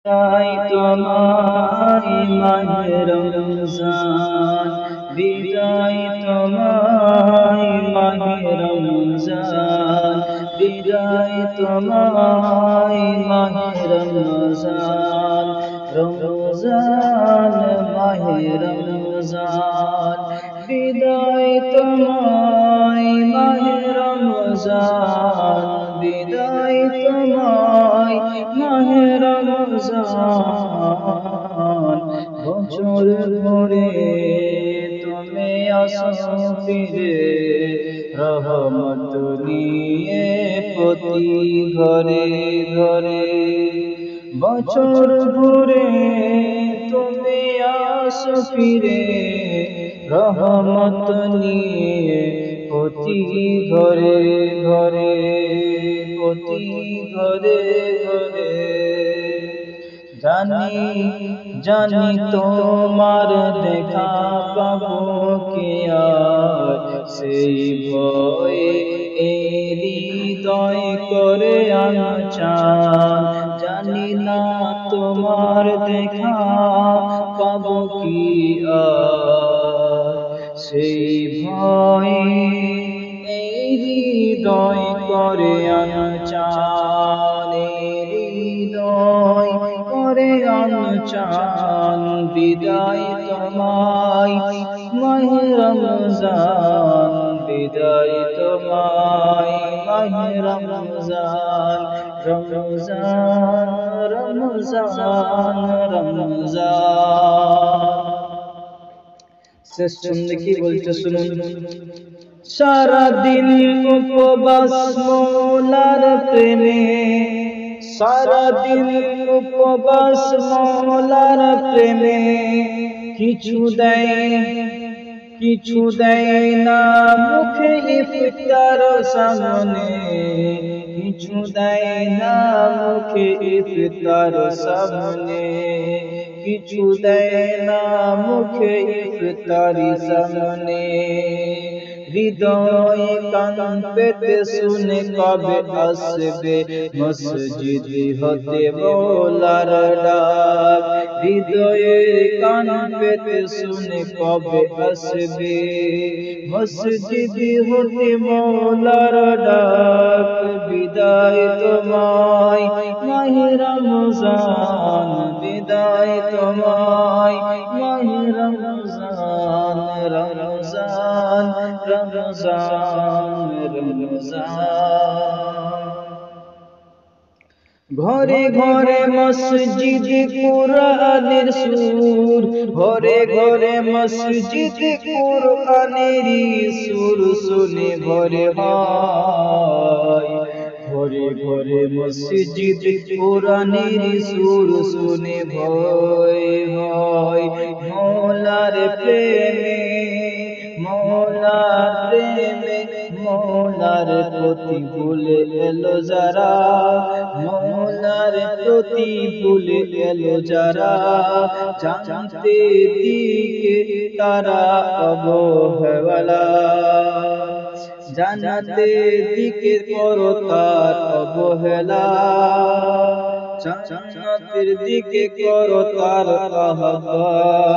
বিদায় তোমায় মাহে রমজান, বিদায় তোমায় মাহে রমজান, বিদায় তোমায় মাহে রমজান, রমজান মাহে রমজান, বিদায় তোমায় মাহে রমজান, বিদায় তোমায় মাহে রমজান। বছর ভরে তুমি আসো ফিরে, রহমত নিয়ে প্রতি ঘরে ঘরে। বছর ভরে তুমি আসো ফিরে, রহমত নিয়ে প্রতি ঘরে ঘরে, প্রতি ঘরে ঘরে। জানি জানি তোমার দেখা পাবো কি আর, সেই ভয়ে হৃদয় করে আনচান। জানি না তোমার দেখা পাবো কি আর, সেই ভয়ে হৃদয় করে আনচান, হৃদয় করে আনচান। বিদায় তোমায় মাহে রমজান, বিদায় তোমায় মাহে রমজান, রমজান রমজান রমজান। শেষ ছন্দে কি বলছে শুনুন। সারাদিন উপবাস মওলার প্রেমে, সারাদিন উপবাস মওলার প্রেমে। কিছু দেয় না মুখে ইফতার সামনে, কিছু দেয় না মুখে ইফতার সামনে, কিছু দেয় না মুখে ইফতারি সামনে। হৃদয়ে কান পেতে শুনে কবে আসবে মসজিদ হতে মওলার ডাক। হৃদয়ে কান পেতে শুনে কবে আসবে মসজিদ হতে মওলার ডাক। বিদায় তোমায় মাহে রমজান, বিদায় তোমায় মাহে রমজান, রমজান রমজান রমজান। ঘরে ঘরে মসজিদ কুরআনের সুর, ঘরে ঘরে মসজিদ কুরআনের সুর শুনে ভরে হয়। ঘরে ঘরে মসজিদ কুরআনের সুর শুনে ভয় হয়। মওলার প্রেমে, মওলার প্রেমে, মওলার প্রতি ভুলে এলো যারা, মওলার প্রতি ভুলে এলো যারা। জানতে দিকে তারা অবহেলা, জানাতে দিকে করো তার অবহেলা। জান্নাতের দিকে করো তার আহ্বান।